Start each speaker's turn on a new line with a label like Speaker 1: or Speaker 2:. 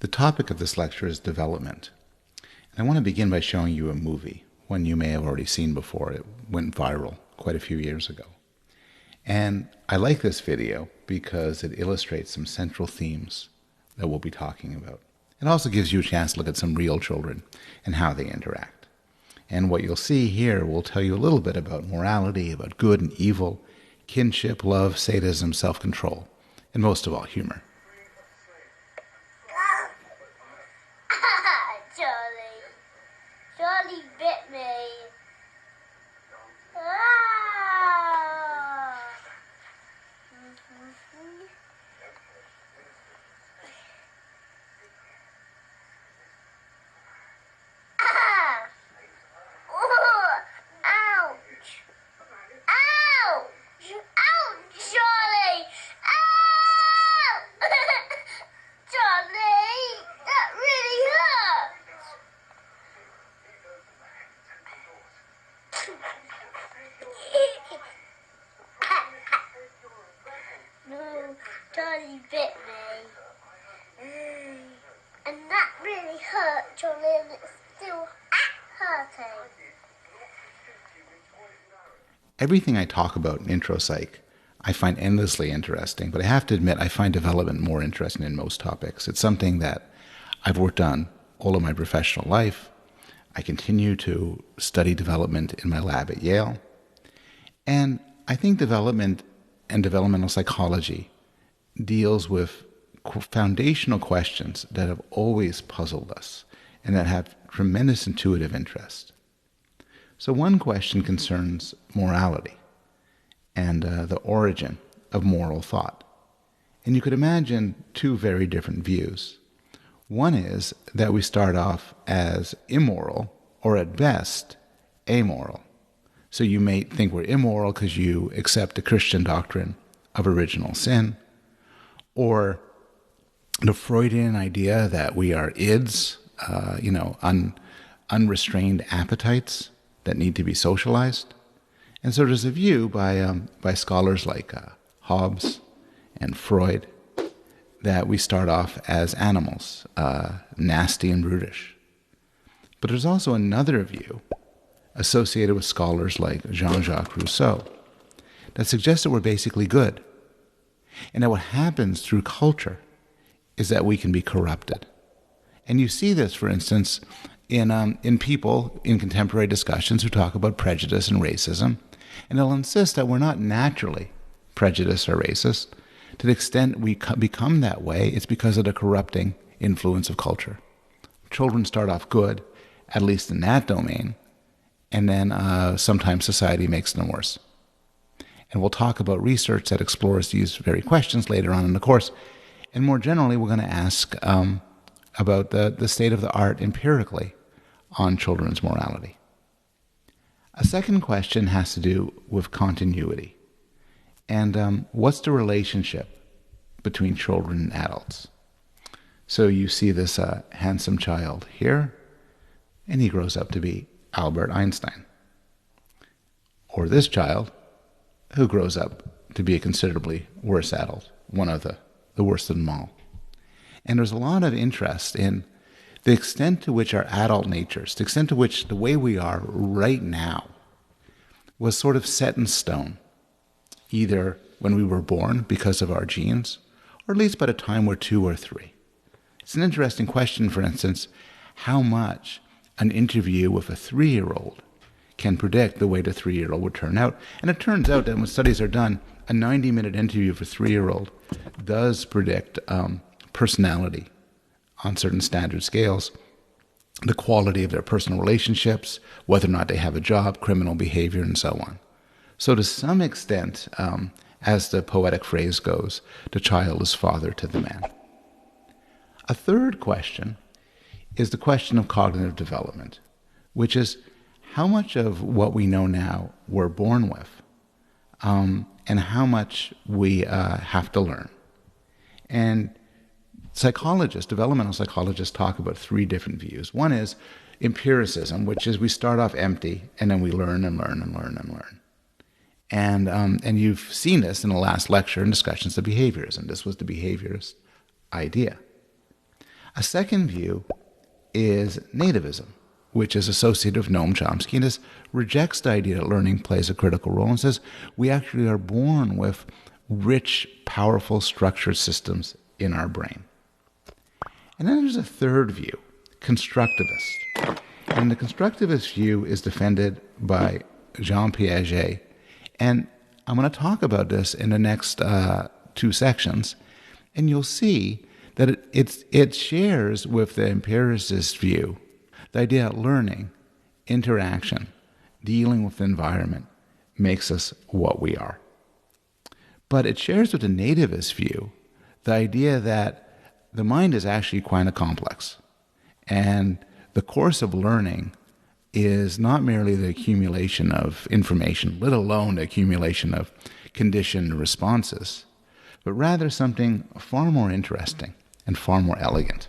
Speaker 1: The topic of this lecture is development. And I want to begin by showing you a movie, one you may have already seen before. It went viral quite a few years ago. And I like this video because it illustrates some central themes that we'll be talking about. It also gives you a chance to look at some real children and how they interact. And what you'll see here will tell you a little bit about morality, about good and evil, kinship, love, sadism, self-control, and most of all, humor.
Speaker 2: Charlie bit me. Ah! Ah! Oh! Ouch! Ouch! Ouch, Charlie! Ow! Charlie, that really hurts. No, Charlie bit me. And that really hurt, Charlie, and it's still hurting.
Speaker 1: Everything I talk about in intro psych, I find endlessly interesting, but I have to admit I find development more interesting in most topics. It's something that I've worked on all of my professional life. I continue to study development in my lab at Yale. And I think development and developmental psychology deals with foundational questions that have always puzzled us and that have tremendous intuitive interest. So one question concerns morality and the origin of moral thought. And you could imagine two very different views. One is that we start off as immoral, or at best, amoral. So you may think we're immoral because you accept the Christian doctrine of original sin, or the Freudian idea that we are ids, unrestrained appetites that need to be socialized. And so there's a view by scholars like Hobbes and Freud that we start off as animals, nasty and brutish. But there's also another view associated with scholars like Jean-Jacques Rousseau that suggests that we're basically good, and that what happens through culture is that we can be corrupted. And you see this, for instance, in people in contemporary discussions who talk about prejudice and racism, and they'll insist that we're not naturally prejudiced or racist. To the extent we become that way, it's because of the corrupting influence of culture. Children start off good, at least in that domain, and then sometimes society makes them worse. And we'll talk about research that explores these very questions later on in the course. And more generally, we're going to ask about the state of the art empirically on children's morality. A second question has to do with continuity. And what's the relationship between children and adults? So you see this handsome child here, and he grows up to be Albert Einstein. Or this child, who grows up to be a considerably worse adult, one of the worst of them all. And there's a lot of interest in the extent to which our adult natures, the extent to which the way we are right now was sort of set in stone, either when we were born because of our genes, or at least by the time we're 2 or 3. It's an interesting question, for instance, how much an interview with a 3-year-old can predict the way the 3-year-old would turn out. And it turns out that when studies are done, a 90-minute interview of a 3-year-old does predict personality on certain standard scales, the quality of their personal relationships, whether or not they have a job, criminal behavior, and so on. So to some extent, as the poetic phrase goes, the child is father to the man. A third question is the question of cognitive development, which is how much of what we know now we're born with, and how much we have to learn. And psychologists, developmental psychologists, talk about 3 different views. One is empiricism, which is we start off empty, and then we learn and learn and learn and learn. And you've seen this in the last lecture in discussions of behaviors, and this was the behaviorist idea. A second view is nativism, which is associated with Noam Chomsky, and this rejects the idea that learning plays a critical role and says we actually are born with rich, powerful, structured systems in our brain. And then there's a third view, constructivist. And the constructivist view is defended by Jean Piaget. And I'm going to talk about this in the next two sections, and you'll see that it shares with the empiricist view the idea that learning, interaction, dealing with the environment makes us what we are. But it shares with the nativist view the idea that the mind is actually quite complex, and the course of learning is not merely the accumulation of information, let alone the accumulation of conditioned responses, but rather something far more interesting and far more elegant.